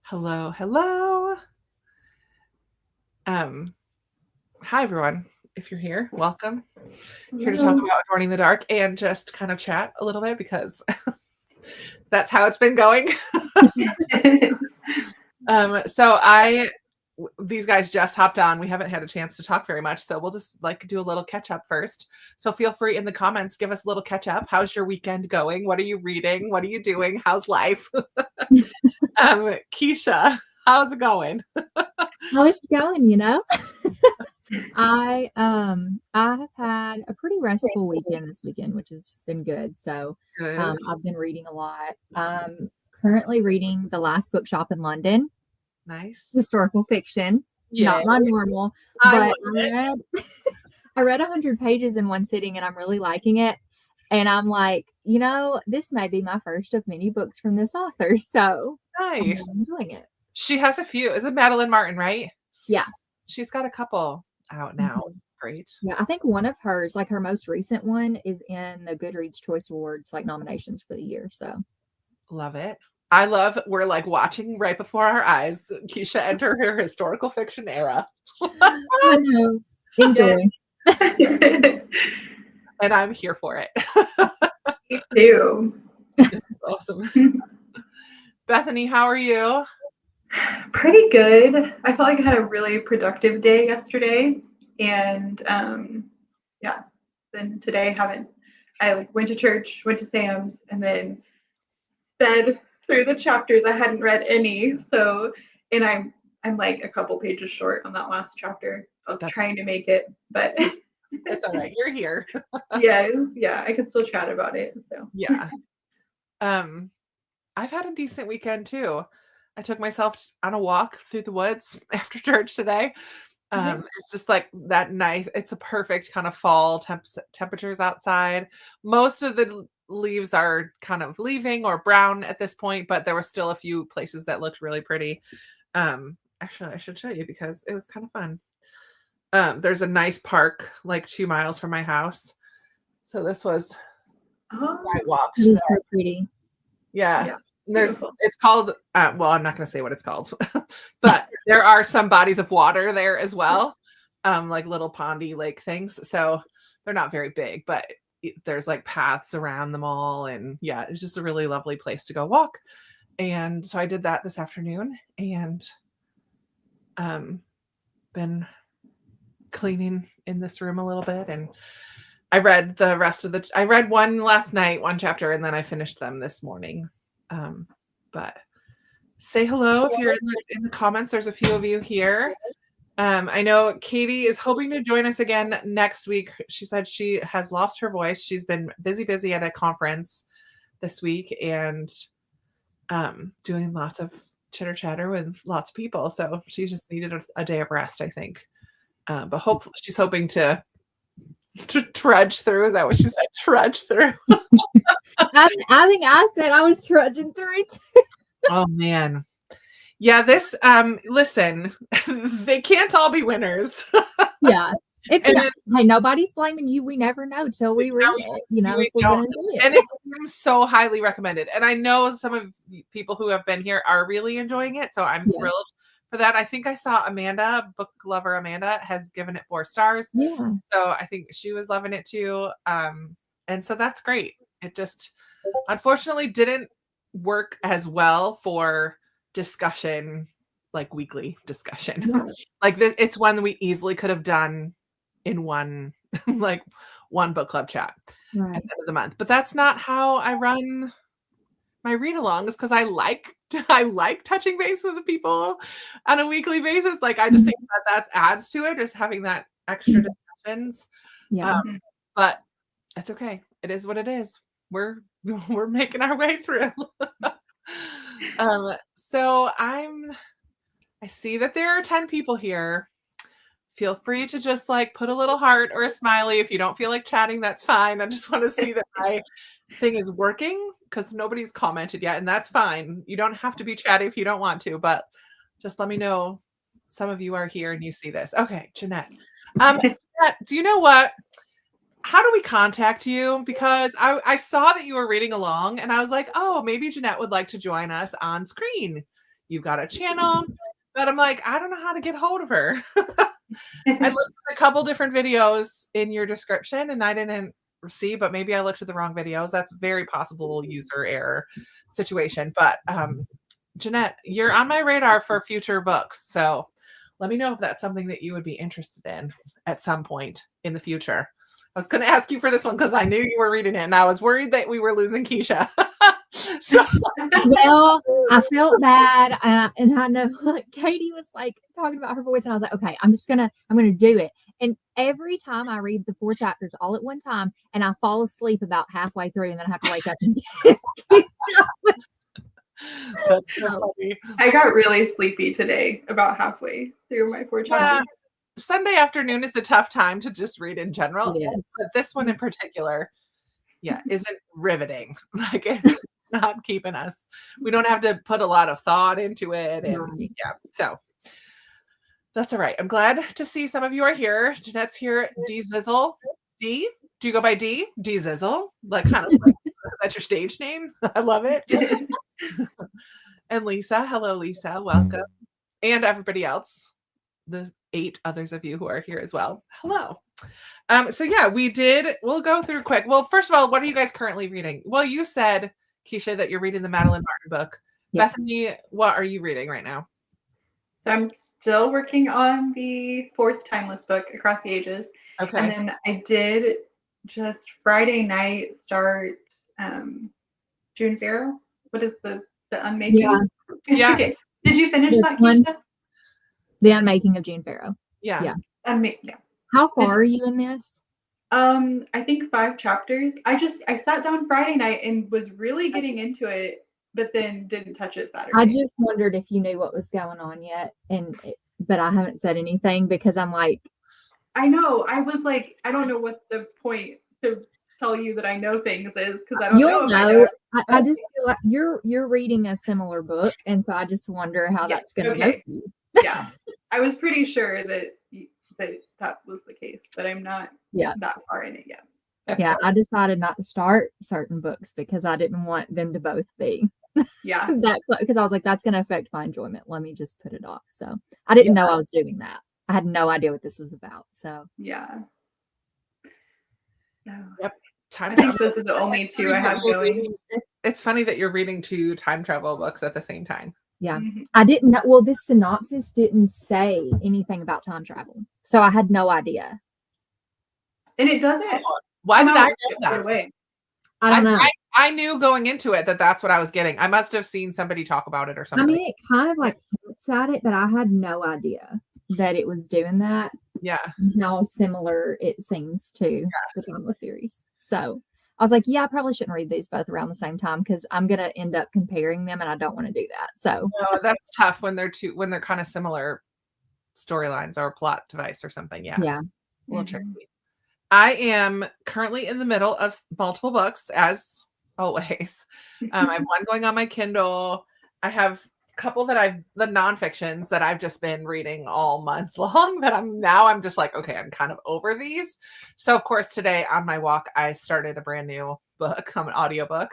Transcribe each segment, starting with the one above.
Hello, hello. Hi everyone. If you're here, welcome. Here to talk Hello. about Adorning the Dark and just kind of chat a little bit because that's how it's been going. These guys just hopped on. We haven't had a chance to talk very much, so we'll just do a little catch up first. So feel free in the comments, give us a little catch up. How's your weekend going? What are you reading? What are you doing? How's life? Keisha, how's it going? How it's going, I have had a pretty restful weekend this weekend, which has been good. So Good. I've been reading a lot. Currently reading The Last Bookshop in London, Nice. historical fiction, Yeah, not my normal, I but love it. I read 100 pages in one sitting and I'm really liking it. And I'm like, this may be my first of many books from this author. So I'm really Nice. enjoying it. She has a few. Is it Madeline Martin, right? Yeah. She's got a couple out now. Mhm. Great. Yeah, I think one of hers, like her most recent one, is in the Goodreads Choice Awards, like nominations for the year. So Love it. We're like watching right before our eyes Keisha enter her historical fiction era. I know. Yeah. Enjoy. And I'm here for it. Me too. Awesome. Bethany, how are you? Pretty good. I felt like I had a really productive day yesterday, and yeah. Then today I went to church, went to Sam's, and then sped through the chapters. I hadn't read any, so and I'm like a couple pages short on that last chapter. I was trying to make it, but It's all right. You're here. yeah, I could still chat about it. So Yeah. I've had a decent weekend too. I took myself on a walk through the woods after church today. It's just like that nice. It's a perfect kind of fall temperatures outside. Most of the leaves are kind of leaving or brown at this point, but there were still a few places that looked really pretty. Actually, I should show you because it was kind of fun. There's a nice park like 2 miles from my house. So this was my walk It today. is so pretty. Yeah. beautiful. It's called, well, I'm not going to say what it's called, but there are some bodies of water there as well, like little pondy lake things. So they're not very big, but there's like paths around them all. And yeah, it's just a really lovely place to go walk. And so I did that this afternoon and been cleaning in this room a little bit. And I read I read one last night, one chapter, and then I finished them this morning. But say hello if you're in the comments. There's a few of you here. I know Katie is hoping to join us again next week. She said she has lost her voice. She's been busy at a conference this week and doing lots of chitter chatter with lots of people. So she just needed a day of rest, I think. But hopefully she's hoping to trudge through. Is that what she said? Trudge through. I think I said I was trudging through it. Oh man. Yeah, this listen, they can't all be winners. Yeah. And Hey, nobody's blaming you. We never know till we read it, if we're gonna do it. and it's so highly recommended. And I know some of people who have been here are really enjoying it, so I'm thrilled for that. I think I saw Amanda, book lover Amanda, has given it 4 stars. Yeah. So I think she was loving it too. And so that's great. It just unfortunately didn't work as well for discussion, like weekly discussion. Right. Like it's one we easily could have done in one one book club chat at the Right. end of the month. But that's not how I run my read-alongs because I like touching base with the people on a weekly basis. Like I just think that adds to it, just having that extra discussions. Yeah. But it's okay. It is what it is. We're making our way through. So I see that there are 10 people here. Feel free to just put a little heart or a smiley. If you don't feel like chatting, that's fine. I just want to see that my thing is working because nobody's commented yet, and that's fine. You don't have to be chatty if you don't want to, but just let me know some of you are here and you see this. Okay, Jeanette. Jeanette, do you know what? How do we contact you? Because I saw that you were reading along and I was like, oh, maybe Jeanette would like to join us on screen. you've got a channel. But I'm like, I don't know how to get hold of her. I looked at a couple different videos in your description and I didn't see, but maybe I looked at the wrong videos. That's very possible user error situation. But Jeanette, you're on my radar for future books. So let me know if that's something that you would be interested in at some point in the future. I was going to ask you for this one because I knew you were reading it and I was worried that we were losing Keisha. So Well, I felt bad, and I know like Katie was like talking about her voice, and I was like, okay, I'm gonna do it. And every time I read the 4 chapters all at one time, and I fall asleep about halfway through, and then I have to wake up and that's so funny. I got really sleepy today about halfway through my 4 chapters. Sunday afternoon is a tough time to just read in general. Yes. But this one in particular, isn't riveting. Like it's not keeping us. We don't have to put a lot of thought into it. And so that's all right. I'm glad to see some of you are here. Jeanette's here. D Zizzle. D? Do you go by D? D Zizzle? Like kind of like, that's your stage name. I love it. And Lisa. Hello, Lisa. Welcome. And everybody else. The 8 others of you who are here as well. Hello. So we'll go through quick. Well, first of all, what are you guys currently reading? Well, you said, Keisha, that you're reading the Madeline Martin book. Yeah. Bethany, what are you reading right now? So I'm still working on the 4th Timeless book, Across the Ages. Okay. And then I did just Friday night start June Farrow. What is the Unmaking? Yeah. Okay. Did you finish that, one? Keisha? The Unmaking of June Farrow. Yeah. How far are you in this? I think 5 chapters. I sat down Friday night and was really getting into it, but then didn't touch it Saturday. I just wondered if you knew what was going on yet, but I haven't said anything because I'm like, I know. I was like, I don't know what the point to tell you that I know things is because I don't know. I just feel like you're reading a similar book, and so I just wonder how that's going to go for you. Yeah, I was pretty sure that was the case, but I'm not that far in it yet. Yeah, I decided not to start certain books because I didn't want them to both be that, because I was like, that's going to affect my enjoyment. Let me just put it off. So I didn't know I was doing that. I had no idea what this was about. So yeah. Yep. I think those are the only 2 I have going. It's funny that you're reading 2 time travel books at the same time. Yeah. I didn't know. Well, this synopsis didn't say anything about time travel. So I had no idea. And it doesn't. Why did I know that? Away. I don't know. I knew going into it that that's what I was getting. I must have seen somebody talk about it or something. I mean, it kind of like hints at it, but I had no idea that it was doing that. Yeah. How similar it seems to the Timeless series. So I was like, I probably shouldn't read these both around the same time because I'm going to end up comparing them and I don't want to do that. So no, that's tough when they're kind of similar storylines or plot device or something. Yeah. Yeah. A little tricky. I am currently in the middle of multiple books, as always. I have one going on my Kindle. I have a couple the nonfictions that I've just been reading all month long that I'm just like, okay, I'm kind of over these. So of course today on my walk, I started a brand new book, an audiobook.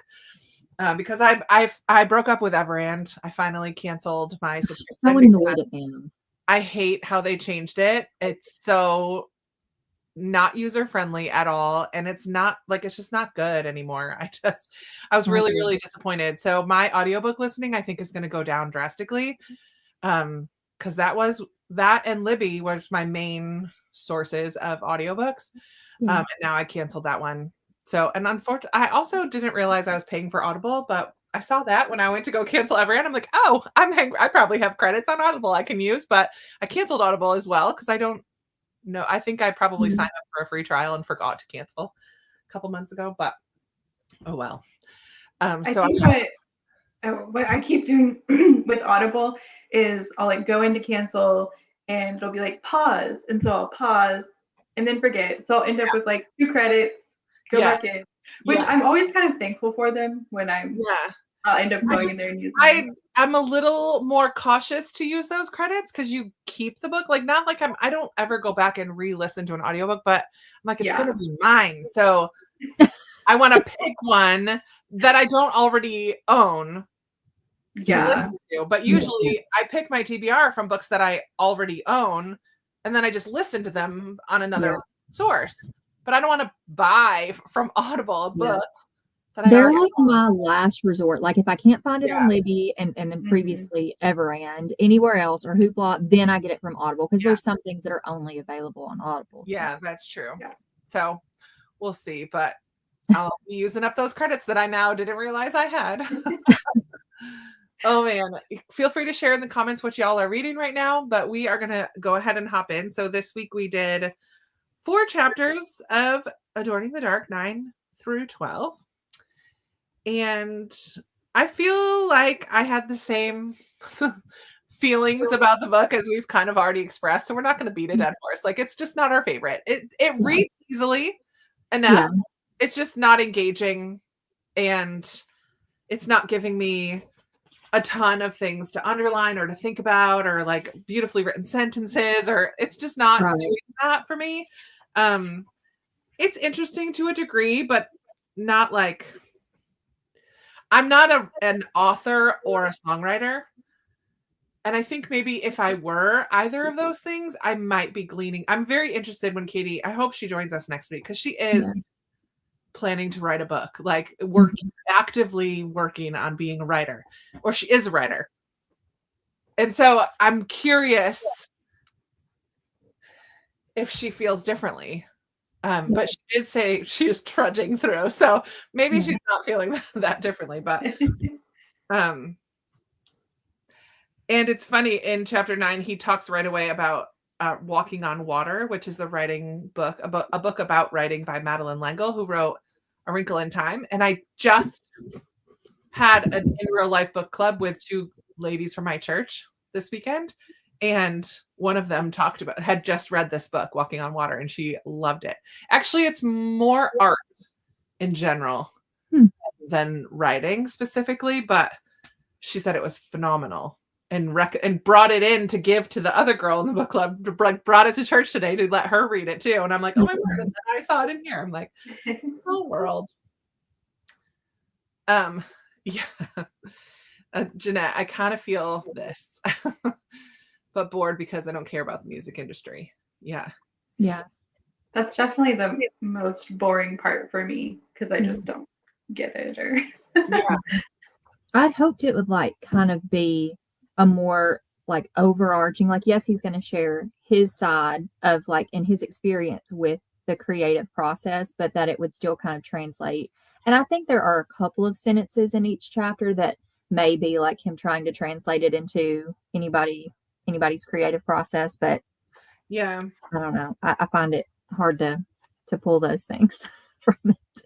Because I broke up with Everand. I finally canceled my subscription. I hate how they changed it. It's so not user friendly at all, and it's just not good anymore. I was really, really disappointed. So my audiobook listening, I think, is going to go down drastically, because that and Libby was my main sources of audiobooks. And now I canceled that one. So, and unfortunately, I also didn't realize I was paying for Audible, but I saw that when I went to go cancel Everand. I'm like, oh, I probably have credits on Audible I can use, but I canceled Audible as well because I don't. No, I think I probably signed up for a free trial and forgot to cancel a couple months ago, but oh well. So what I keep doing with Audible is I'll like go into cancel and it'll be like pause. And so I'll pause and then forget. So I'll end up with like 2 credits, go back in, which I'm always kind of thankful for them when I'll end up going in there and using them. I'm a little more cautious to use those credits because you keep the book. Like, not like I don't ever go back and re-listen to an audiobook, but I'm like, it's going to be mine. So I want to pick one that I don't already own Yeah. listen to. But usually I pick my TBR from books that I already own, and then I just listen to them on another source. But I don't want to buy from Audible a book that I They're already like own. my last resort. Like if I can't find it on Yeah. Libby and then previously Everand, anywhere else or Hoopla, then I get it from Audible because there's some things that are only available on Audible. So. Yeah, that's true. Yeah. So we'll see. But I'll be using up those credits that I now didn't realize I had. Oh man, feel free to share in the comments what y'all are reading right now, but we are going to go ahead and hop in. So this week we did 4 chapters of Adorning the Dark, 9 through 12. And I feel like I had the same feelings about the book as we've kind of already expressed. So we're not going to beat a dead horse. Like it's just not our favorite. It reads easily enough. Yeah. It's just not engaging, and it's not giving me a ton of things to underline or to think about, or like beautifully written sentences, or it's just not doing that for me. It's interesting to a degree, but not like, I'm not an author or a songwriter. And I think maybe if I were either of those things, I might be gleaning. I'm very interested when Katie, I hope she joins us next week, because she is planning to write a book, like actively working on being a writer, or she is a writer. And so I'm curious if she feels differently. But she did say she is trudging through, so maybe she's not feeling that differently. But and it's funny, in chapter 9, he talks right away about Walking on Water, which is a book about writing by Madeleine L'Engle, who wrote A Wrinkle in Time. And I just had an in real life book club with 2 ladies from my church this weekend, and one of them had just read this book, Walking on Water, and she loved it. Actually, it's more art in general than writing specifically, but she said it was phenomenal, and brought it in to give to the other girl in the book club, brought it to church today to let her read it too. And I'm like, oh my word, and then I saw it in here. I'm like, oh world. Yeah. Jeanette, I kind of feel this, but bored because I don't care about the music industry. Yeah. That's definitely the most boring part for me, because I just don't get it. Or I'd hoped it would like kind of be a more like overarching, like, yes, he's going to share his side of like in his experience with the creative process, but that it would still kind of translate. And I think there are a couple of sentences in each chapter that may be like him trying to translate it into anybody's creative process, but yeah, I don't know. I find it hard to pull those things from it.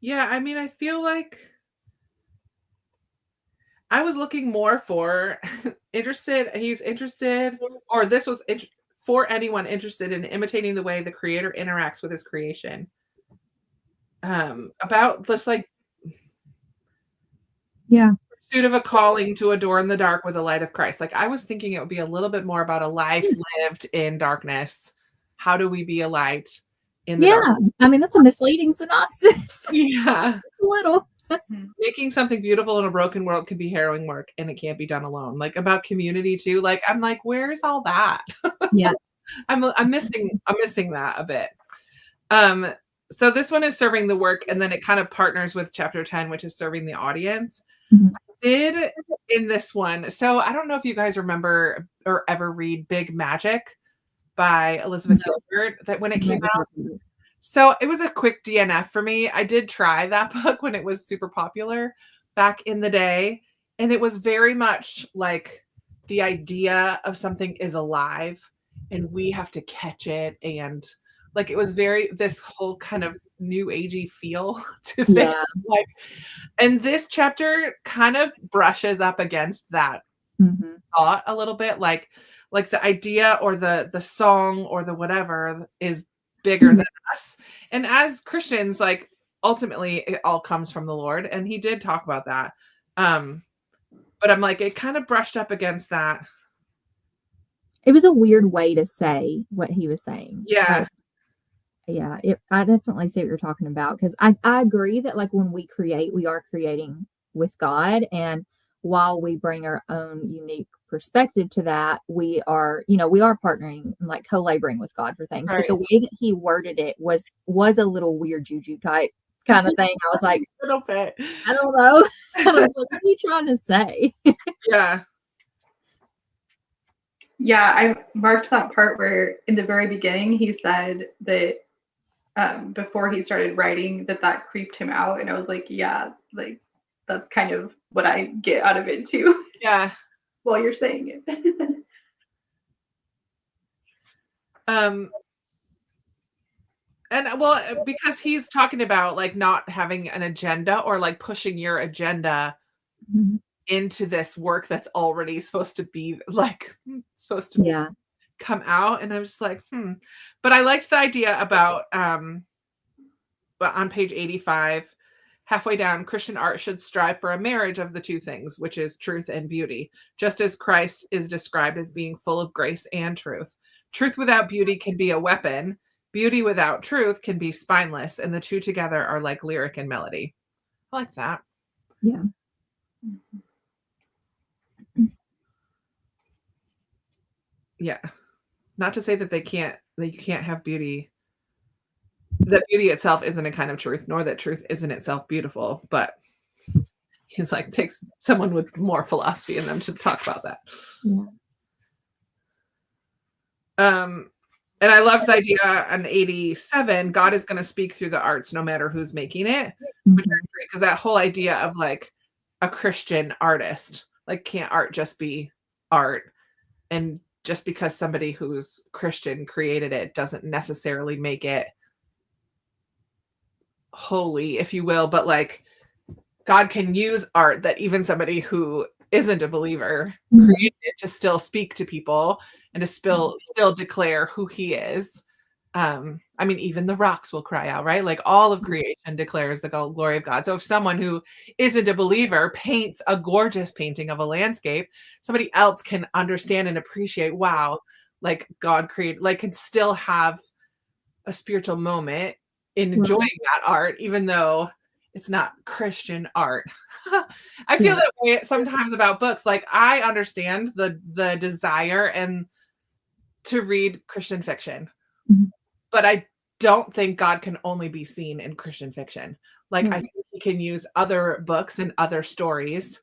Yeah, I mean, I feel like I was looking more for he's interested, or this was for anyone interested in imitating the way the creator interacts with his creation. About this, like, pursuit of a calling to adorn the dark with the light of Christ. Like, I was thinking it would be a little bit more about a life lived in darkness. How do we be a light in the dark? I mean, that's a misleading synopsis. Yeah. A little. Making something beautiful in a broken world can be harrowing work, and it can't be done alone. Like, about community too. Like, I'm like, where's all that? Yeah. I'm missing that a bit. So this one is serving the work, and then it kind of partners with chapter 10, which is serving the audience. I did in this one. So I don't know if you guys remember or ever read Big Magic by Elizabeth Gilbert, that when it came out. So it was a quick DNF for me. I did try that book when it was super popular back in the day. And it was very much like the idea of something is alive and we have to catch it. And like, it was very, this whole kind of new agey feel to things. Like, and this chapter kind of brushes up against that thought a little bit. Like the idea or the song or the whatever is bigger than us. And as Christians, like, ultimately it all comes from the Lord. And he did talk about that. But I'm like, it kind of brushed up against that. It was a weird way to say what he was saying. Yeah. I definitely see what you're talking about, because I agree that like when we create, we are creating with God. And while we bring our own unique perspective to that, we are partnering and like co-laboring with God for things. Right. But the way that he worded it was a little weird juju type kind of thing. I was like, a little bit. I don't know. I was like, what are you trying to say? Yeah. Yeah, I marked that part where in the very beginning he said that before he started writing that creeped him out, and I was like, yeah, like that's kind of what I get out of it too. Yeah. While you're saying it. And well, because he's talking about like not having an agenda or like pushing your agenda into this work that's already supposed to be Yeah. come out. And I was just like, But I liked the idea about but on page 85, halfway down, Christian art should strive for a marriage of the two things, which is truth and beauty, just as Christ is described as being full of grace and truth. Truth without beauty can be a weapon. Beauty without truth can be spineless, and the two together are like lyric and melody. I like that. Yeah. Yeah. Not to say that you can't have beauty. That beauty itself isn't a kind of truth, nor that truth isn't itself beautiful, but he's like takes someone with more philosophy in them to talk about that. Yeah. And I loved the idea on 87, God is going to speak through the arts no matter who's making it, which is great because that whole idea of like a Christian artist, like can't art just be art? And just because somebody who's Christian created it doesn't necessarily make it holy, if you will, but like God can use art that even somebody who isn't a believer created to still speak to people and to still declare who he is. I mean, even the rocks will cry out, right? Like all of creation declares the glory of God. So if someone who isn't a believer paints a gorgeous painting of a landscape, somebody else can understand and appreciate, wow, like God created, like can still have a spiritual moment in enjoying that art, even though it's not Christian art. I feel that way sometimes about books. Like I understand the desire and to read Christian fiction, but I don't think God can only be seen in Christian fiction. Like I think he can use other books and other stories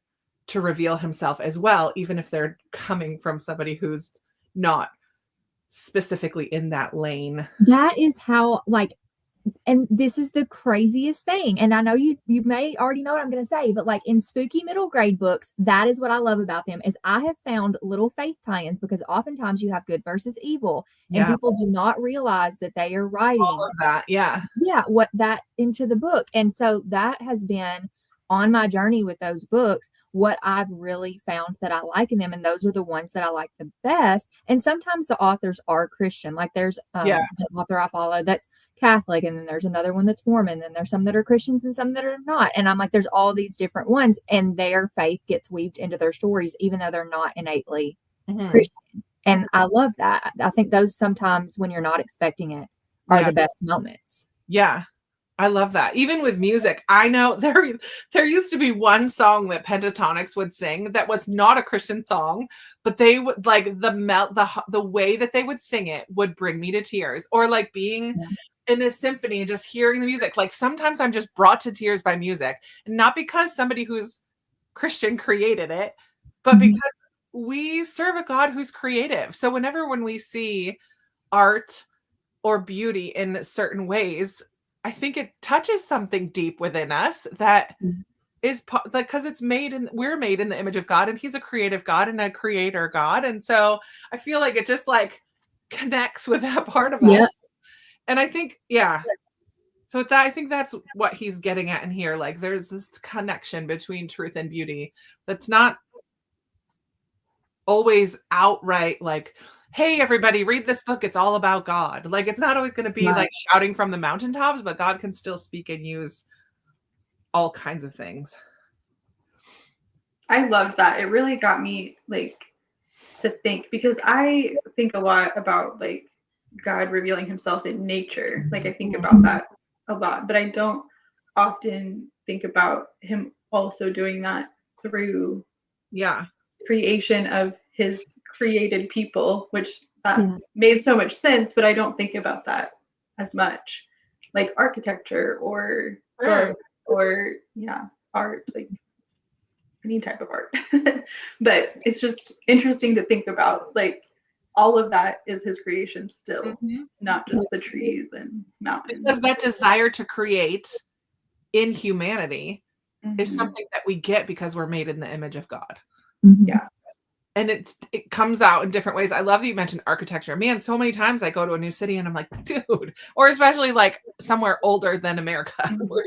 to reveal himself as well, even if they're coming from somebody who's not specifically in that lane. That is how, like, and this is the craziest thing. And I know you may already know what I'm going to say, but like in spooky middle grade books, that is what I love about them is I have found little faith tie-ins because oftentimes you have good versus evil and people do not realize that they are writing all of that. Yeah. What that into the book. And so that has been on my journey with those books, what I've really found that I like in them. And those are the ones that I like the best. And sometimes the authors are Christian. Like there's an author I follow that's Catholic, and then there's another one that's Mormon, and there's some that are Christians and some that are not. And I'm like, there's all these different ones, and their faith gets weaved into their stories, even though they're not innately Christian. And I love that. I think those sometimes when you're not expecting it are the best moments. Yeah. I love that. Even with music, I know there used to be one song that Pentatonics would sing that was not a Christian song, but they would like the way that they would sing it would bring me to tears, or like being in a symphony and just hearing the music. Like sometimes I'm just brought to tears by music, and not because somebody who's Christian created it, but because we serve a God who's creative. So when we see art or beauty in certain ways, I think it touches something deep within us that is like, because we're made in the image of God, and he's a creative God and a creator God. And so I feel like it just like connects with that part of us. And I think, so I think that's what he's getting at in here. Like there's this connection between truth and beauty that's not always outright like, hey, everybody, read this book. It's all about God. Like, it's not always going to be like shouting from the mountaintops, but God can still speak and use all kinds of things. I loved that. It really got me like to think, because I think a lot about like God revealing himself in nature. Like I think about that a lot, but I don't often think about him also doing that through Yeah. creation of his created people, which that Yeah. made so much sense, but I don't think about that as much. Like architecture or Sure. book or art, like any type of art. But it's just interesting to think about, like, all of that is his creation still, not just the trees and mountains. Because that desire to create in humanity is Mhm. something that we get because we're made in the image of God. Mhm. Yeah. And it comes out in different ways. I love that you mentioned architecture. Man, so many times I go to a new city and I'm like, dude, or especially like somewhere older than America, where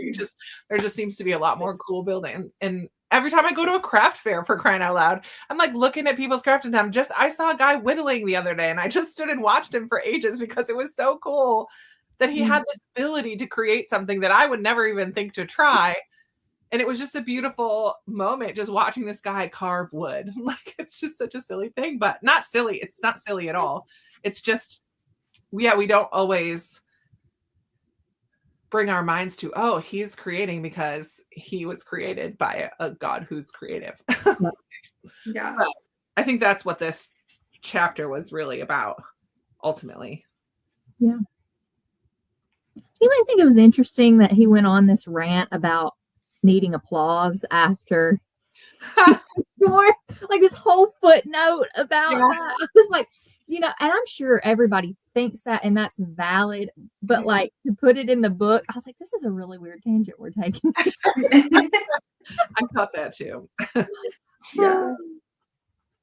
there just seems to be a lot more cool building. And every time I go to a craft fair, for crying out loud, I'm like looking at people's craft, and I saw a guy whittling the other day, and I just stood and watched him for ages because it was so cool that he had this ability to create something that I would never even think to try. And it was just a beautiful moment just watching this guy carve wood. Like, it's just such a silly thing, but not silly. It's not silly at all. It's just, we don't always bring our minds to, oh, he's creating because he was created by a God who's creative. Yeah. But I think that's what this chapter was really about, ultimately. Yeah. You might think it was interesting that he went on this rant about needing applause after like this whole footnote about that. I was like, and I'm sure everybody thinks that, and that's valid, but like to put it in the book, I was like, this is a really weird tangent we're taking. I thought that too. Yeah.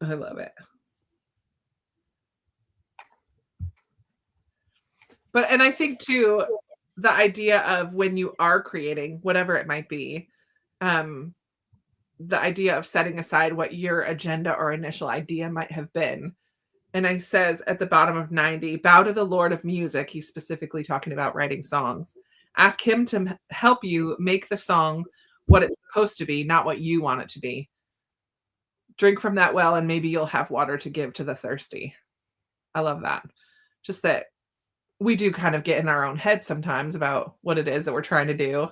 I love it. And I think too, the idea of when you are creating, whatever it might be, the idea of setting aside what your agenda or initial idea might have been. And it says at the bottom of 90, bow to the Lord of music. He's specifically talking about writing songs. Ask him to help you make the song what it's supposed to be, not what you want it to be. Drink from that well, and maybe you'll have water to give to the thirsty. I love that. Just that we do kind of get in our own head sometimes about what it is that we're trying to do.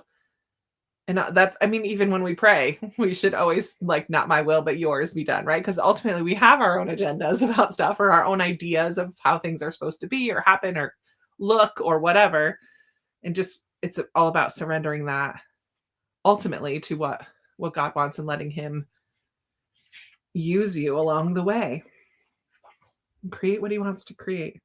And that's, I mean, even when we pray, we should always, like, not my will, but yours be done, right? Because ultimately we have our own agendas about stuff, or our own ideas of how things are supposed to be or happen or look or whatever. And just, it's all about surrendering that ultimately to what God wants and letting him use you along the way. Create what he wants to create.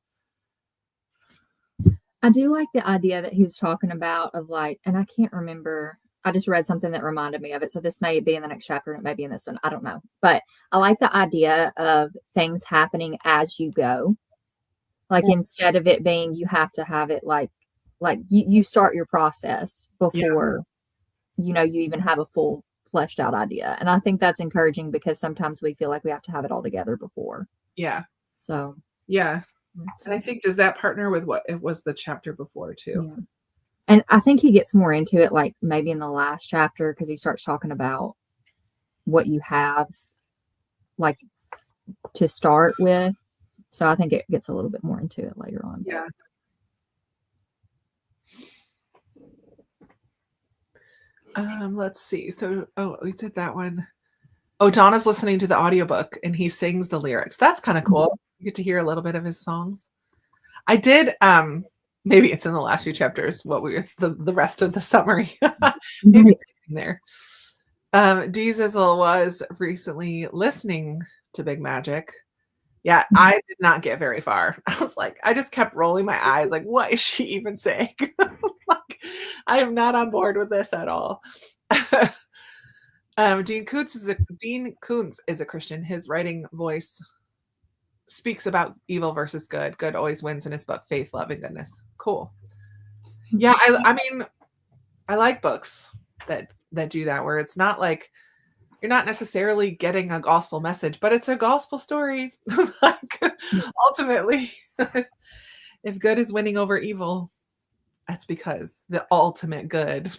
I do like the idea that he was talking about of like, and I can't remember, I just read something that reminded me of it. So this may be in the next chapter and it may be in this one. I don't know. But I like the idea of things happening as you go. Like instead of it being, you have to have it like you start your process before, you even have a full fleshed out idea. And I think that's encouraging because sometimes we feel like we have to have it all together before. Yeah. So. Yeah. And I think, does that partner with what it was the chapter before too? Yeah. And I think he gets more into it, like maybe in the last chapter, because he starts talking about what you have, like, to start with. So I think it gets a little bit more into it later on. Yeah. Let's see. So, we did that one. Oh, Donna's listening to the audiobook and he sings the lyrics. That's kind of cool. You get to hear a little bit of his songs. I did, maybe it's in the last few chapters, the rest of the summary. Maybe there. Diesel was recently listening to Big Magic. Yeah, I did not get very far. I was like, I just kept rolling my eyes, like, what is she even saying? Like, I am not on board with this at all. Dean Koontz is a Christian. His writing voice speaks about evil versus good. Good always wins in his book, Faith, Love, and Goodness. Cool. Yeah, I mean, I like books that do that, where it's not like you're not necessarily getting a gospel message, but it's a gospel story. Like, ultimately, if good is winning over evil, that's because the ultimate good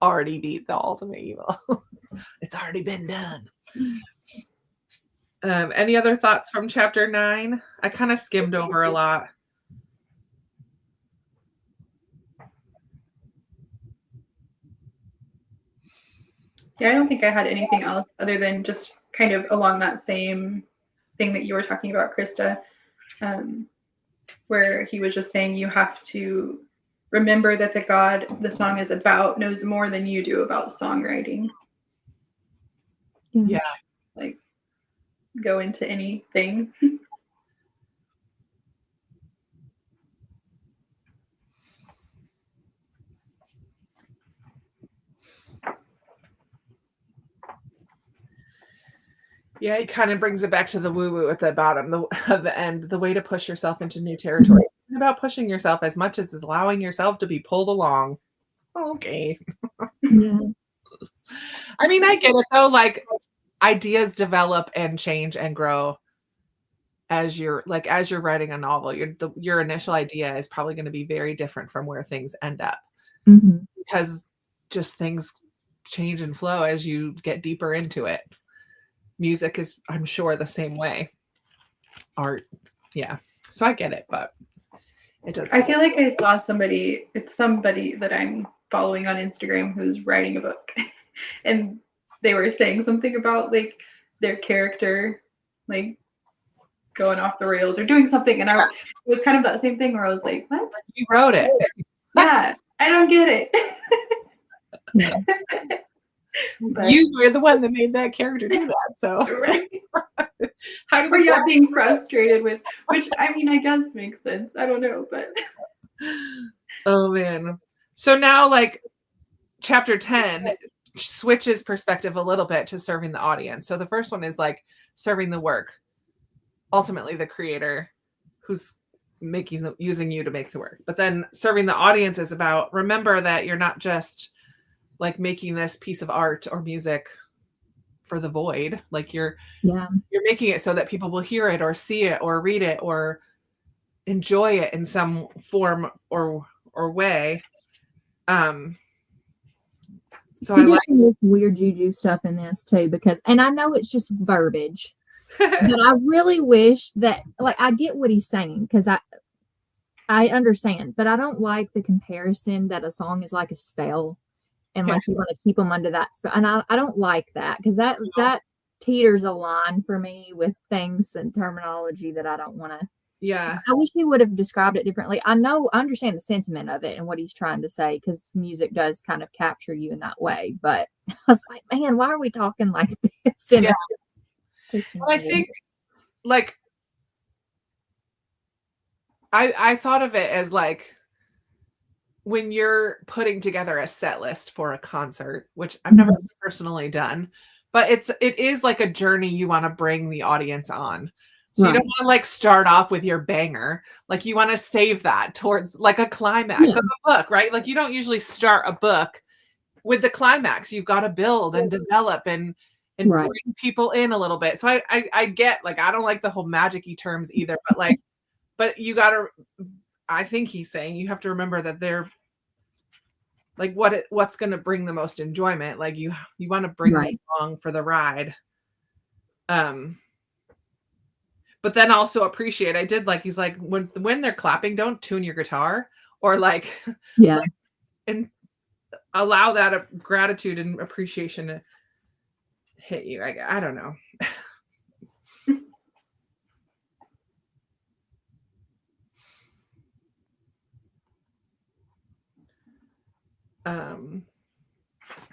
already beat the ultimate evil. It's already been done. Any other thoughts from chapter 9? I kind of skimmed over a lot. Yeah, I don't think I had anything else other than just kind of along that same thing that you were talking about, Krista, where he was just saying you have to remember that the God the song is about knows more than you do about songwriting. Yeah. Like, go into anything. Yeah, he kind of brings it back to the woo-woo at the bottom, the end. The way to push yourself into new territory. It's about pushing yourself as much as allowing yourself to be pulled along. Okay. Yeah. I mean, I get it though. Like, ideas develop and change and grow as you're writing a novel. Your initial idea is probably going to be very different from where things end up, because just things change and flow as you get deeper into it. Music is, I'm sure, the same way. Art, yeah. So I get it, but it does. I feel like I saw somebody that I'm following on Instagram who's writing a book, and they were saying something about like their character like going off the rails or doing something, and it was kind of that same thing where I was like, what? You wrote it. Yeah, I don't get it. Yeah. You were the one that made that character do that. So Right. how did Or being frustrated with, which I mean, I guess makes sense. I don't know, but oh man. So now, like, chapter 10 switches perspective a little bit to serving the audience. So the first one is like serving the work, ultimately the creator who's using you to make the work. But then serving the audience is about, remember that you're not just like making this piece of art or music for the void. Like you're making it so that people will hear it or see it or read it or enjoy it in some form or way. So he did some of this weird juju stuff in this too, because, and I know it's just verbiage, but I really wish that, like, I get what he's saying because I understand, but I don't like the comparison that a song is like a spell, and like you want to keep them under that spell, and I don't like that because that teeters a line for me with things and terminology that I don't want to. Yeah. I wish he would have described it differently. I understand the sentiment of it and what he's trying to say, because music does kind of capture you in that way. But I was like, man, why are we talking like this? I think, like, I thought of it as like when you're putting together a set list for a concert, which I've never personally done, but it is like a journey you want to bring the audience on. So you don't want to like start off with your banger. Like you want to save that towards like a climax of a book, right? Like you don't usually start a book with the climax. You've got to build and develop and bring people in a little bit. So I get, like, I don't like the whole magic-y terms either, but like, but you got to, I think he's saying you have to remember that they're like what's going to bring the most enjoyment. Like you want to bring them along for the ride. But then also appreciate, I did like, he's like, when they're clapping, don't tune your guitar or like, and allow that gratitude and appreciation to hit you. I don't know.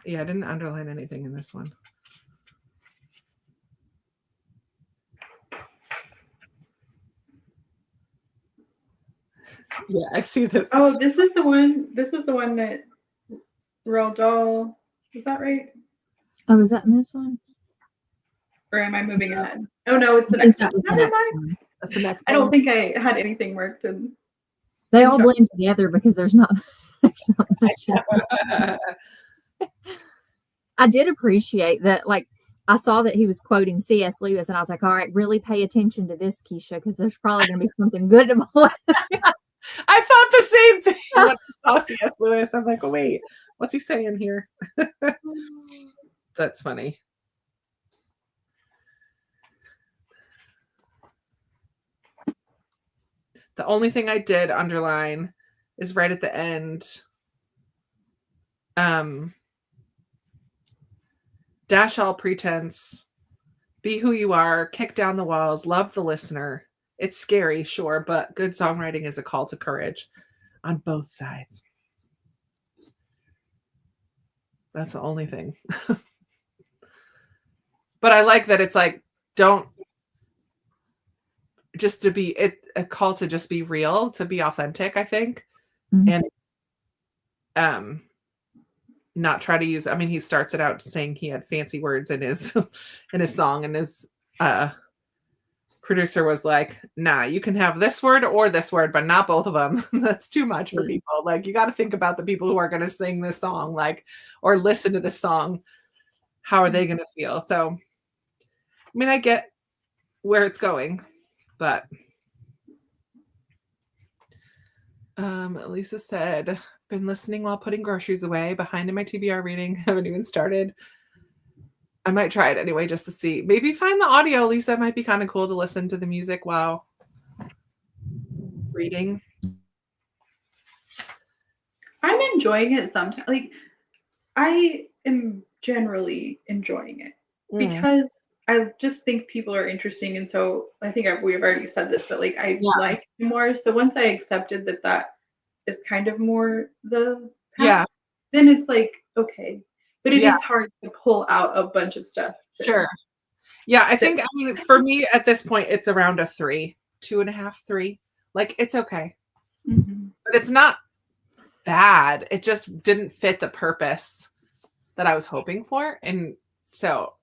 Yeah, I didn't underline anything in this one. Yeah, I see this. Oh, this is the one that Roald Dahl, is that right? Oh, is that in this one? Or am I moving ahead? Oh no, it's the next one. That's the next one. I don't think I had anything marked in. They all blend together because there's not much. I did appreciate that, like, I saw that he was quoting C.S. Lewis, and I was like, all right, really pay attention to this, Keisha, because there's probably going to be something good to pull. I thought the same thing when I saw C.S. Lewis. I'm like, oh, wait, what's he saying here? That's funny. The only thing I did underline is right at the end. dash all pretense, be who you are, kick down the walls, love the listener. It's scary, sure, but good songwriting is a call to courage on both sides. That's the only thing. But I like that it's like, don't just to be a call to just be real, to be authentic, I think. Mhm. And not try to use, I mean, he starts it out saying he had fancy words in his in his song, and his producer was like, nah, you can have this word or this word, but not both of them. That's too much for people. Like, you got to think about the people who are going to sing this song, like, or listen to this song. How are they going to feel? So, I mean, I get where it's going, but Lisa said, been listening while putting groceries away, behind in my TBR reading, haven't even started. I might try it anyway, just to see. Maybe find the audio, Lisa. It might be kind of cool to listen to the music while reading. I'm enjoying it sometimes. Like, I am generally enjoying it because I just think people are interesting. And so I think we've already said this, but like, I like more. So once I accepted that is kind of more the path, then it's like, okay. But it is hard to pull out a bunch of stuff. Sure. Yeah, I think, I mean, for me at this point, it's around a 3, 2.5, 3. Like, it's okay. But it's not bad. It just didn't fit the purpose that I was hoping for. And so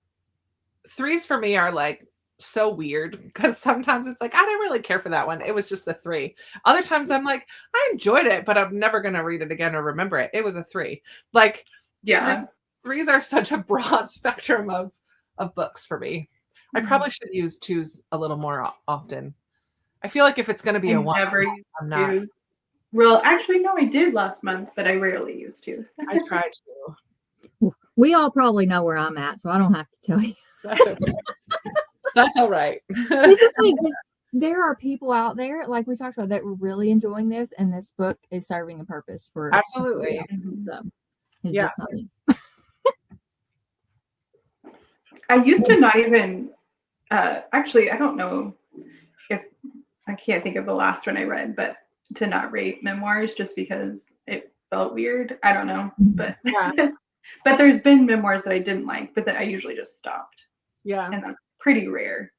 3s for me are like so weird, because sometimes it's like, I didn't really care for that one. It was just a 3. Other times I'm like, I enjoyed it, but I'm never going to read it again or remember it. It was a 3. Like, yeah, 3s are such a broad spectrum of books for me. I probably should use 2s a little more often. I feel like if it's going to be a 1, I'm not. Well, actually, no, I did last month, but I rarely use 2s. I try to. We all probably know where I'm at, so I don't have to tell you. That's okay. That's all right. It's okay, because there are people out there, like we talked about, that were really enjoying this, and this book is serving a purpose for absolutely. So it's just not me. I used to not even actually, I don't know if I can't think of the last one I read, but to not rate memoirs just because it felt weird. I don't know, but but there's been memoirs that I didn't like, but that I usually just stopped. Yeah, and that's pretty rare.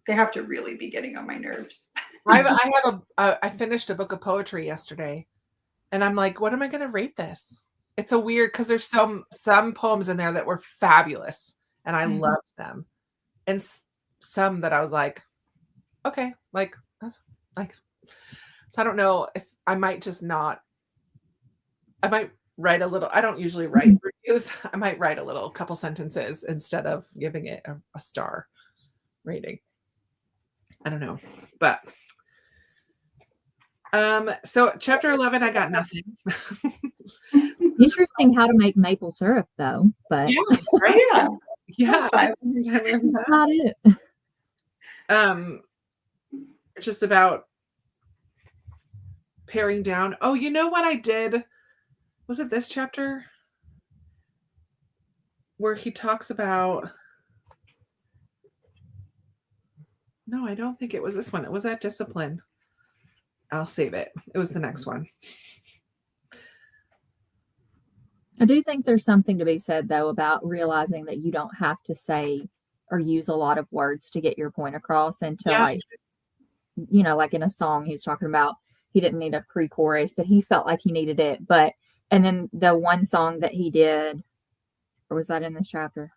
They have to really be getting on my nerves. I finished a book of poetry yesterday, and I'm like, what am I going to rate this? It's a weird, because there's some poems in there that were fabulous, and I loved them, and some that I was like, okay, like that's like. So I don't know if I might just not. I might write a little. I don't usually write reviews. I might write a couple sentences instead of giving it a star rating. I don't know, but so chapter 11, I got nothing. Interesting how to make maple syrup, though. But yeah, that's not it. It's just about paring down. Oh, you know what I did? Was it this chapter where he talks about? No, I don't think it was this one. It was that discipline. I'll save it. It was the next one. I do think there's something to be said, though, about realizing that you don't have to say or use a lot of words to get your point across, and to like, you know, like in a song he was talking about, he didn't need a pre-chorus, but he felt like he needed it. But, and then the one song that he did, or was that in this chapter?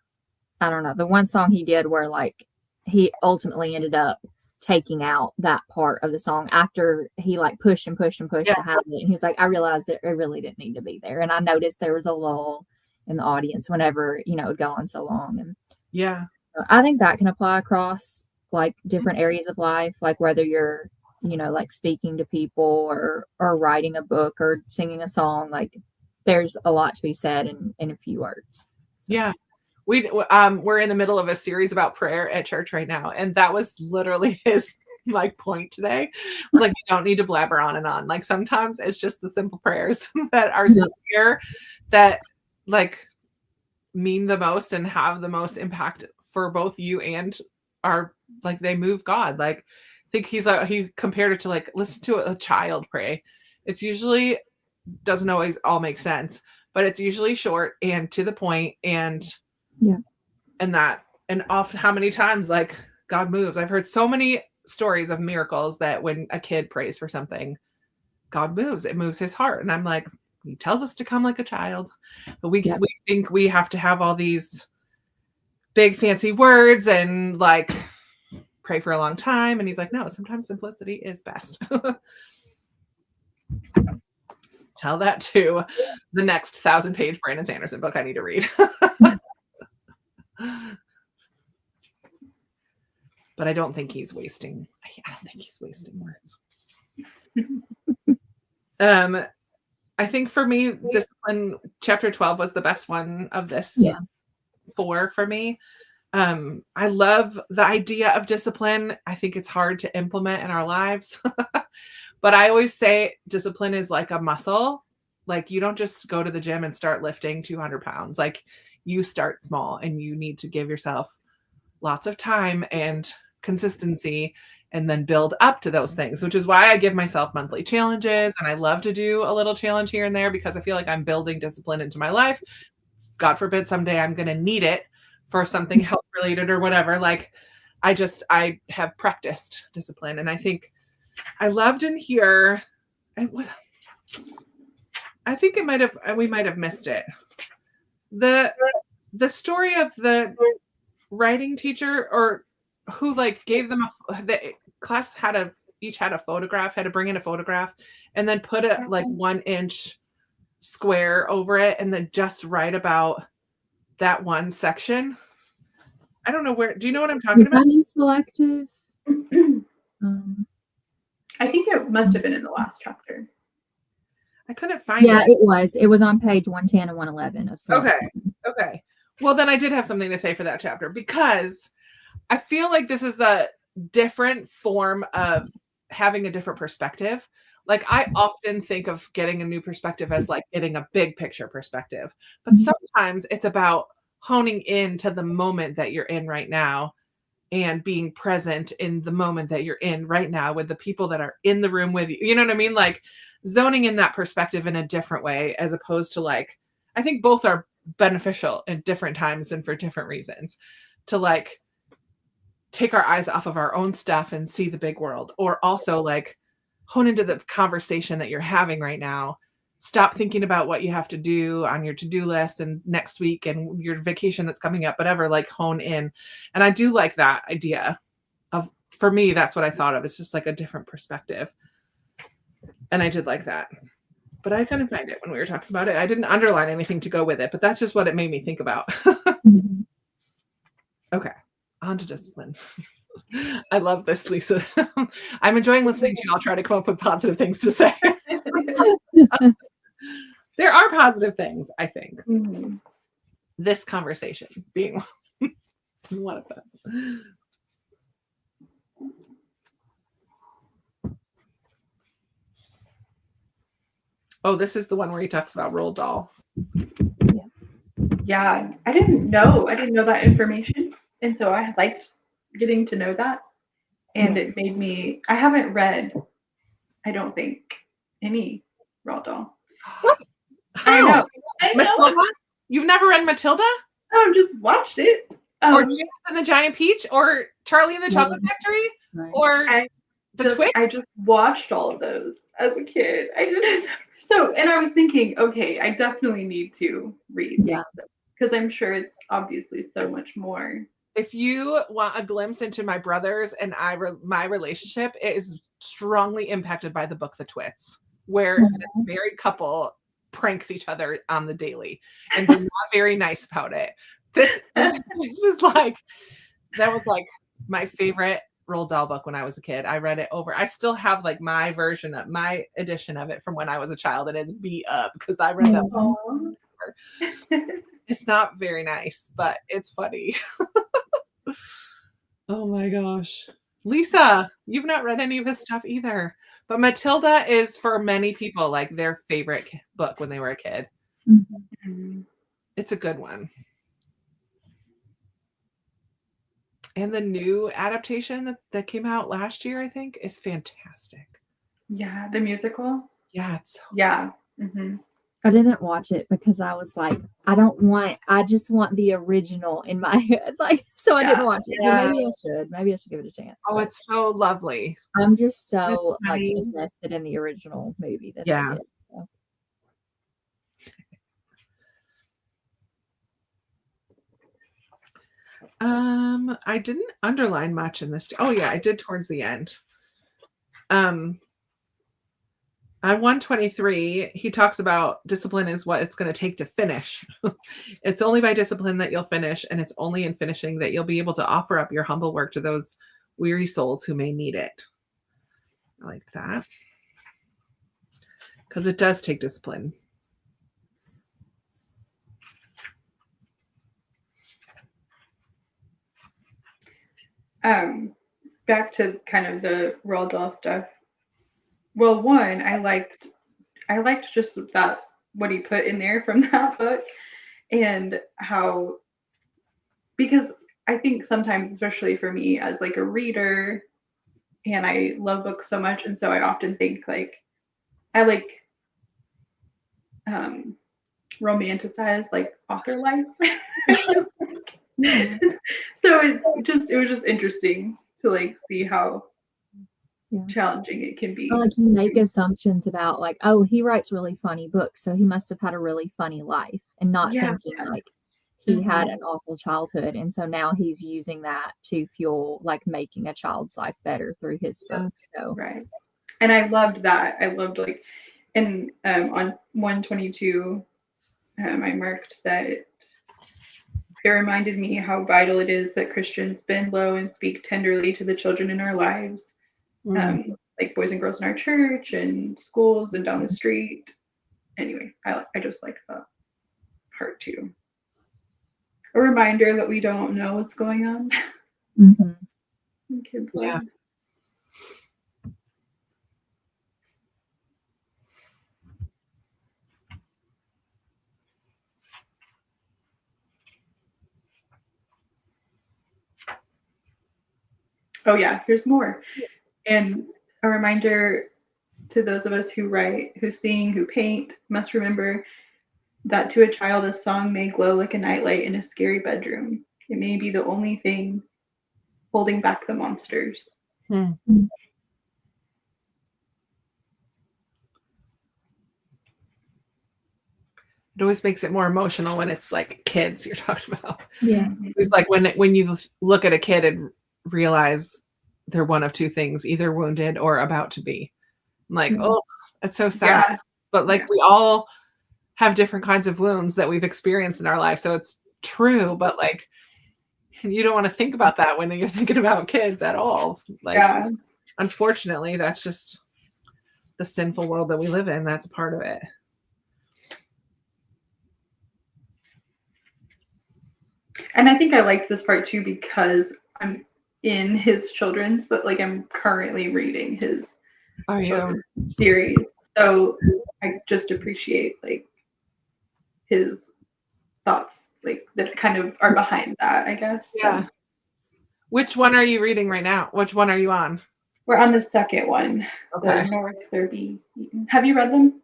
I don't know. The one song he did where like he ultimately ended up taking out that part of the song after he like pushed and pushed and pushed to have it. And he was like, I realized that it really didn't need to be there. And I noticed there was a lull in the audience whenever, you know, it would go on so long. And so I think that can apply across like different areas of life, like whether you're, you know, like speaking to people or writing a book or singing a song, like there's a lot to be said in a few words. So. Yeah. We're in the middle of a series about prayer at church right now, and that was literally his like point today. Like, you don't need to blabber on and on. Like, sometimes it's just the simple prayers that are sincere, that like mean the most and have the most impact for both you and are like they move God. Like I think he compared it to like listen to a child pray. It's usually doesn't always all make sense, but it's usually short and to the point and off how many times like God moves. I've heard so many stories of miracles that when a kid prays for something, God moves. It moves his heart. And I'm like, he tells us to come like a child. But we think we have to have all these big fancy words and like pray for a long time. And he's like, no, sometimes simplicity is best. Tell that to the next 1,000-page Brandon Sanderson book I need to read. But I don't think he's wasting. I don't think he's wasting words. I think for me, discipline chapter 12 was the best one of this 4 for me. I love the idea of discipline. I think it's hard to implement in our lives. But I always say discipline is like a muscle. Like you don't just go to the gym and start lifting 200 pounds. Like you start small and you need to give yourself lots of time and consistency and then build up to those things, which is why I give myself monthly challenges. And I love to do a little challenge here and there because I feel like I'm building discipline into my life. God forbid someday I'm going to need it for something health related or whatever. Like I have practiced discipline. And I think I loved in here. I think we might have missed it. The story of the writing teacher or who like gave them the class each had a photograph, had to bring in a photograph and then put a like 1-inch square over it and then just write about that one section. I don't know where. Do you know what I'm talking about? Was that in selective? I think it must have been in the last chapter. I couldn't find it. Yeah, it was. It was on page 110 and 111 of selective. Okay. Well, then I did have something to say for that chapter because I feel like this is a different form of having a different perspective. Like I often think of getting a new perspective as like getting a big picture perspective, but sometimes it's about honing in to the moment that you're in right now and being present in the moment that you're in right now with the people that are in the room with you. You know what I mean? Like zoning in that perspective in a different way, as opposed to like, I think both are beneficial in different times and for different reasons to like take our eyes off of our own stuff and see the big world, or also like hone into the conversation that you're having right now. Stop thinking about what you have to do on your to-do list and next week and your vacation that's coming up, whatever, like hone in. And I do like that idea of, for me, that's what I thought of. It's just like a different perspective. And I did like that, but I couldn't find it when we were talking about it. I didn't underline anything to go with it, but that's just what it made me think about. Okay. On to discipline. I love this, Lisa. I'm enjoying listening to you all try to come up with positive things to say. There are positive things, I think. This conversation being one of them. Oh, this is the one where he talks about Roald Dahl. Yeah, I didn't know that information. And so I liked getting to know that. And it made me, I haven't read, I don't think, any Roald Dahl. What? I know. Matilda? You've never read Matilda? No, I've just watched it. Or James and the Giant Peach? Or Charlie and the Chocolate Factory? Right. Or I just watched all of those as a kid. I didn't. So, and I was thinking, okay, I definitely need to read. Yeah. Because I'm sure it's obviously so much more. If you want a glimpse into my brothers and my relationship, it is strongly impacted by the book The Twits, where this married couple pranks each other on the daily, and they're not very nice about it. This is like, that was like my favorite Roald Dahl book when I was a kid. I read it over. I still have like my version of my edition of it from when I was a child, and it's beat up because I read that one. It's not very nice, but it's funny. Oh my gosh. Lisa, you've not read any of his stuff either. But Matilda is for many people like their favorite book when they were a kid. It's a good one. And the new adaptation that came out last year, I think, is fantastic. Yeah, the musical. Yeah, it's so Yeah. Mm-hmm. I didn't watch it because I was like, I just want the original in my head. Like, so I didn't watch it. But Yeah. maybe I should. Maybe I should give it a chance. Oh, it's so lovely. I'm just so Miss like Honey. invested in the original movie that Yeah. they did. So. I didn't underline much in this. Oh yeah, I did towards the end. On 123, he talks about discipline is what it's going to take to finish. It's only by discipline that you'll finish, and it's only in finishing that you'll be able to offer up your humble work to those weary souls who may need it. I like that. Because it does take discipline. Back to kind of the Roald Dahl stuff. Well, one, I liked just that what he put in there from that book, and how, because I think sometimes, especially for me as like a reader, and I love books so much, and so I often think like I like romanticize like author life. So it was just interesting to like see how challenging it can be. Or like you make assumptions about like, oh, he writes really funny books, so he must have had a really funny life, and not thinking like he had an awful childhood, and so now he's using that to fuel like making a child's life better through his books. So right. And I loved that. I loved like, and on 122, I marked that it reminded me how vital it is that Christians bend low and speak tenderly to the children in our lives, like boys and girls in our church and schools and down the street. Anyway, I just like that part too. A reminder that we don't know what's going on in kids' lives. Oh yeah, there's more. And a reminder to those of us who write, who sing, who paint, must remember that to a child a song may glow like a nightlight in a scary bedroom. It may be the only thing holding back the monsters. It always makes it more emotional when it's like kids you're talking about. Yeah. It's like when you look at a kid and realize they're one of two things, either wounded or about to be. I'm like, oh, that's so sad. Yeah. But like we all have different kinds of wounds that we've experienced in our life. So it's true, but like you don't want to think about that when you're thinking about kids at all. Like unfortunately, that's just the sinful world that we live in. That's a part of it. And I think I liked this part too because I'm in his children's, but like I'm currently reading his series. So I just appreciate like his thoughts, like that kind of are behind that, I guess. Yeah. So. Which one are you reading right now? Which one are you on? We're on the second one. Okay. The North Thurby. Have you read them?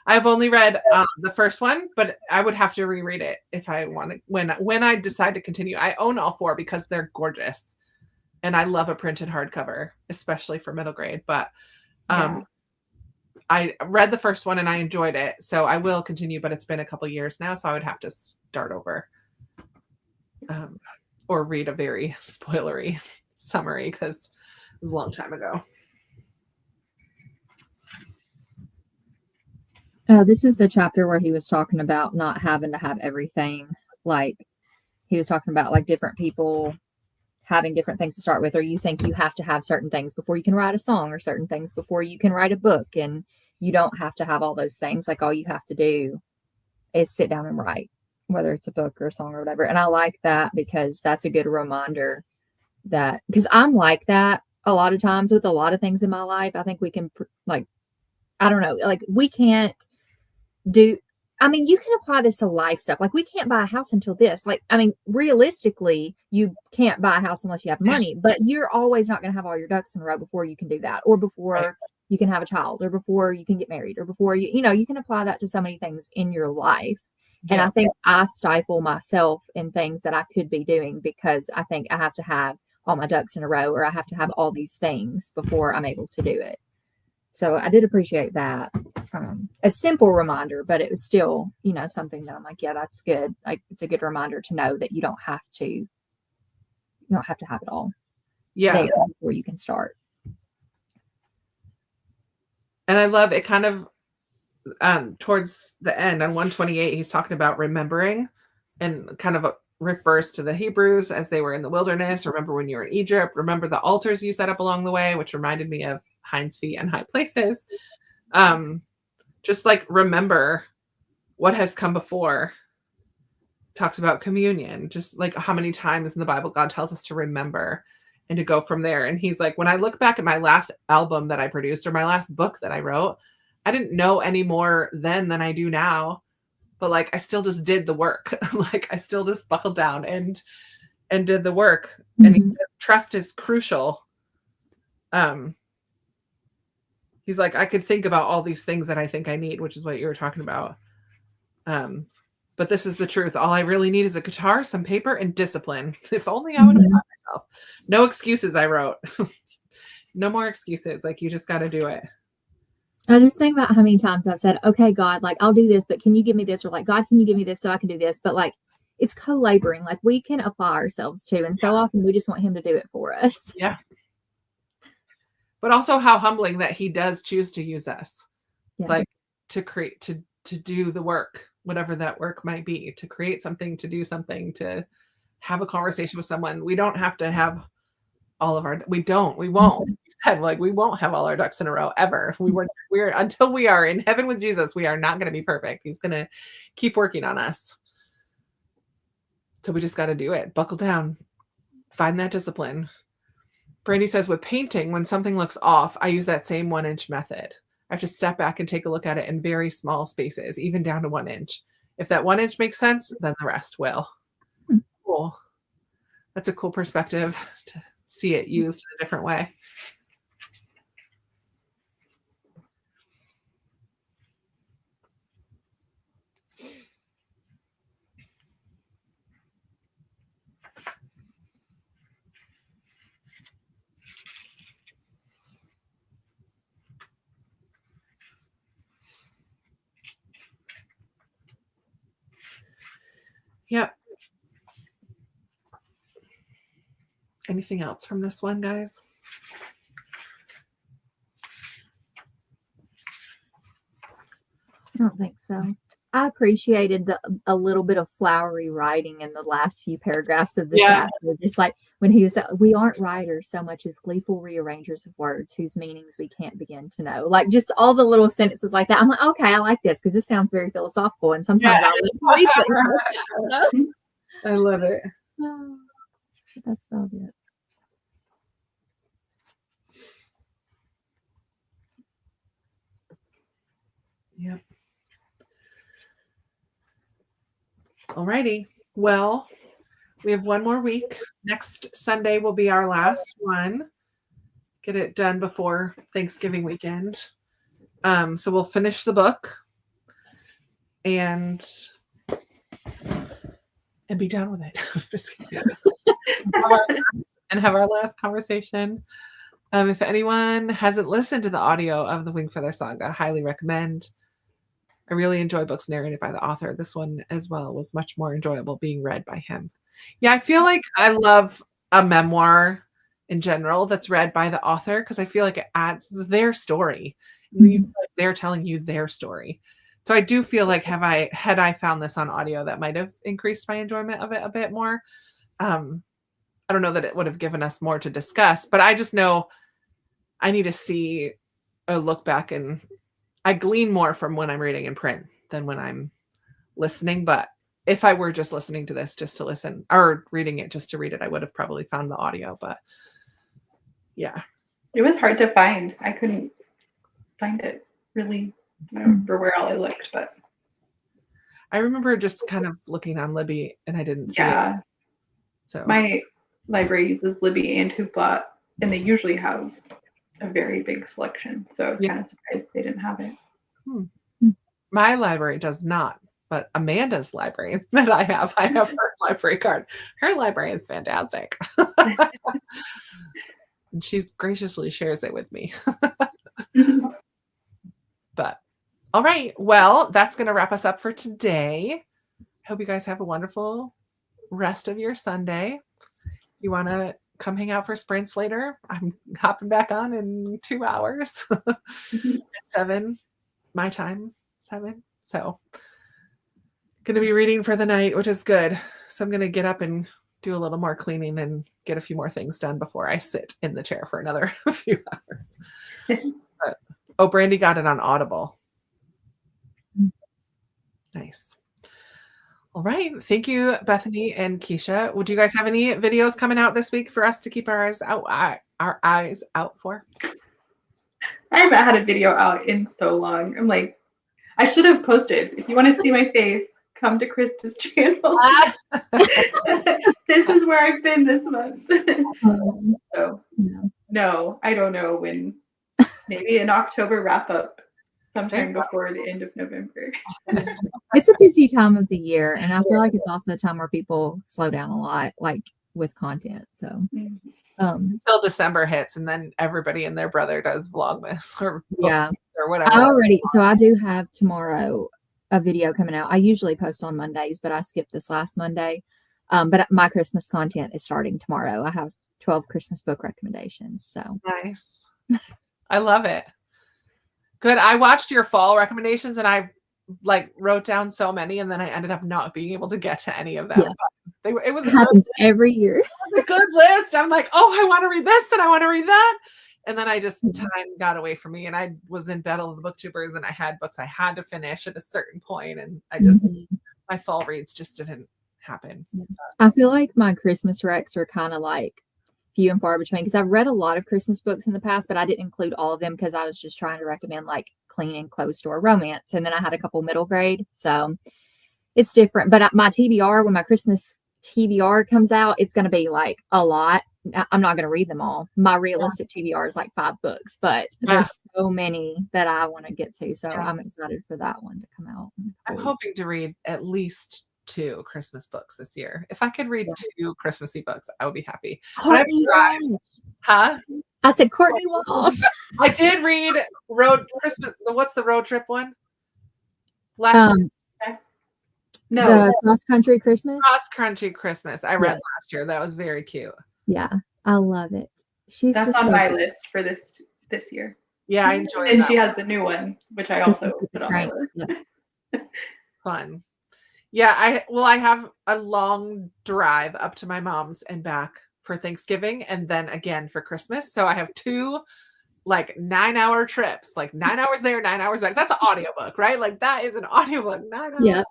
I've only read the first one, but I would have to reread it if I want to. When I decide to continue, I own all four because they're gorgeous, and I love a printed hardcover, especially for middle grade. But I read the first one and I enjoyed it, so I will continue. But it's been a couple years now, so I would have to start over, or read a very spoilery summary because it was a long time ago. This is the chapter where he was talking about not having to have everything. Like he was talking about like different people having different things to start with, or you think you have to have certain things before you can write a song, or certain things before you can write a book, and you don't have to have all those things. Like all you have to do is sit down and write, whether it's a book or a song or whatever. And I like that because that's a good reminder that, because I'm like that a lot of times with a lot of things in my life. I think we can like, I don't know, like we can't do, I mean, you can apply this to life stuff. Like, we can't buy a house until this. Like, I mean, realistically, you can't buy a house unless you have money, but you're always not going to have all your ducks in a row before you can do that, or before Right. you can have a child, or before you can get married, or before you know, you can apply that to so many things in your life. And Yeah. I think I stifle myself in things that I could be doing because I think I have to have all my ducks in a row, or I have to have all these things before I'm able to do it. So I did appreciate that. A simple reminder, but it was still, you know, something that I'm like, yeah, that's good. Like, it's a good reminder to know that you don't have to have it all Yeah. there before you can start. And I love it kind of towards the end on 128, he's talking about remembering, and kind of refers to the Hebrews as they were in the wilderness. Remember when you were in Egypt, remember the altars you set up along the way, which reminded me of Hind's feet and high places. Just like remember what has come before. Talks about communion, just like how many times in the Bible God tells us to remember and to go from there. And he's like, when I look back at my last album that I produced, or my last book that I wrote, I didn't know any more then than I do now, but like I still just did the work. Like I still just buckled down and did the work. And he says, trust is crucial. He's like, I could think about all these things that I think I need, which is what you were talking about. But this is the truth. All I really need is a guitar, some paper, and discipline. If only I would have taught myself. No excuses, I wrote. No more excuses. Like, you just got to do it. I just think about how many times I've said, okay, God, like, I'll do this, but can you give me this? Or like, God, can you give me this so I can do this? But like, it's co-laboring. Like, we can apply ourselves to, and so often we just want him to do it for us. Yeah. But also how humbling that he does choose to use us. Yeah. Like, to create, to do the work, whatever that work might be, to create something, to do something, to have a conversation with someone. We don't have to have all of our, we won't, we said, like, we won't have all our ducks in a row ever. We're until we are in heaven with Jesus, we are not going to be perfect. He's going to keep working on us. So we just got to do it. Buckle down, find that discipline. Brandy says, with painting, when something looks off, I use that same 1-inch method. I have to step back and take a look at it in very small spaces, even down to 1 inch. If that 1 inch makes sense, then the rest will. Cool. That's a cool perspective to see it used in a different way. Yep. Anything else from this one, guys? I don't think so. I appreciated a little bit of flowery writing in the last few paragraphs of the chapter. Just like when he was, we aren't writers so much as gleeful rearrangers of words whose meanings we can't begin to know. Like, just all the little sentences like that. I'm like, okay, I like this because this sounds very philosophical. And sometimes I read things like that, you know? I love it. Oh, that's about it. Yep. Alrighty. Well, we have one more week. Next Sunday will be our last one. Get it done before Thanksgiving weekend. So we'll finish the book and be done with it. Just kidding. And have our last conversation. If anyone hasn't listened to the audio of the Wing Feather Saga, highly recommend. I really enjoy books narrated by the author. This one as well was much more enjoyable being read by him. Yeah, I feel like I love a memoir in general that's read by the author because I feel like it adds their story. They're telling you their story. So I do feel like had I found this on audio, that might have increased my enjoyment of it a bit more. I don't know that it would have given us more to discuss, but I just know I need to see a look back, and I glean more from when I'm reading in print than when I'm listening. But if I were just listening to this just to listen, or reading it just to read it, I would have probably found the audio. But yeah. It was hard to find. I couldn't find it really. I don't remember where all I looked, but I remember just kind of looking on Libby and I didn't see it. Yeah. So My library uses Libby and Hoopla, and they usually have a very big selection. So I was kind of surprised they didn't have it. My library does not, but Amanda's library that I have her library card. Her library is fantastic. And she's graciously shares it with me. But all right, well, that's going to wrap us up for today. Hope you guys have a wonderful rest of your Sunday. You want to come hang out for sprints later? I'm hopping back on in 2 hours at 7 my time, 7. So going to be reading for the night, which is good. So I'm going to get up and do a little more cleaning and get a few more things done before I sit in the chair for another few hours. But, Brandy got it on Audible. Nice. All right. Thank you, Bethany and Keisha. Would you guys have any videos coming out this week for us to keep our eyes out for? I haven't had a video out in so long. I'm like, I should have posted. If you want to see my face, come to Krista's channel. This is where I've been this month. So no, I don't know when. Maybe an October wrap up sometime before the end of November. It's a busy time of the year, and I feel like it's also a time where people slow down a lot, like with content. So until December hits, and then everybody and their brother does Vlogmas or whatever. I do have tomorrow a video coming out. I usually post on Mondays, but I skipped this last Monday. But my Christmas content is starting tomorrow. I have 12 Christmas book recommendations. So nice. I love it. Good. I watched your fall recommendations and I wrote down so many, and then I ended up not being able to get to any of them. Yeah. It happens every year. It was a good list. I'm like, oh, I want to read this and I want to read that. And then I just time got away from me, and I was in Battle of the Booktubers, and I had books I had to finish at a certain point, and I just my fall reads just didn't happen. I feel like my Christmas recs are kind of like few and far between, because I've read a lot of Christmas books in the past, but I didn't include all of them because I was just trying to recommend like clean and closed door romance, and then I had a couple middle grade, so it's different. But my TBR, when my Christmas TBR comes out, it's going to be like a lot. I'm not going to read them all. My realistic TBR is like 5 books, but there's so many that I want to get to, so I'm excited for that one to come out. I'm hoping to read at least 2 Christmas books this year. If I could read 2 Christmassy books, I would be happy. Huh? I said Courtney Walsh. I did read Road Christmas. What's the road trip one? Last year? No, the Cross Country Christmas. Cross Country Christmas. I read last year. That was very cute. Yeah, I love it. That's on my list for this year. Yeah, I enjoyed it. And she has the new one, which I also put on my list. Yeah. Fun. Yeah, I have a long drive up to my mom's and back for Thanksgiving, and then again for Christmas. So I have 2 9-hour trips, 9 hours there, 9 hours back. That's an audiobook, right? Like that is an audiobook. 9 hours. Yeah.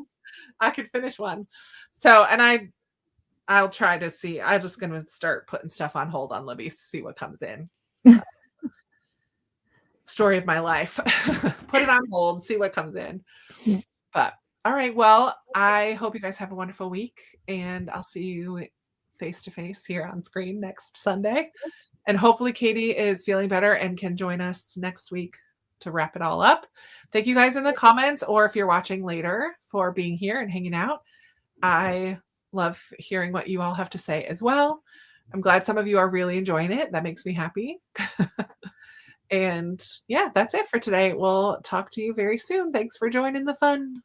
I could finish one. So, and I'll try to see. I'm just going to start putting stuff on hold on Libby, see what comes in. Story of my life. Put it on hold, see what comes in. Yeah. But all right. Well, I hope you guys have a wonderful week, and I'll see you face to face here on screen next Sunday. And hopefully Katie is feeling better and can join us next week to wrap it all up. Thank you guys in the comments, or if you're watching later, for being here and hanging out. I love hearing what you all have to say as well. I'm glad some of you are really enjoying it. That makes me happy. And yeah, that's it for today. We'll talk to you very soon. Thanks for joining the fun.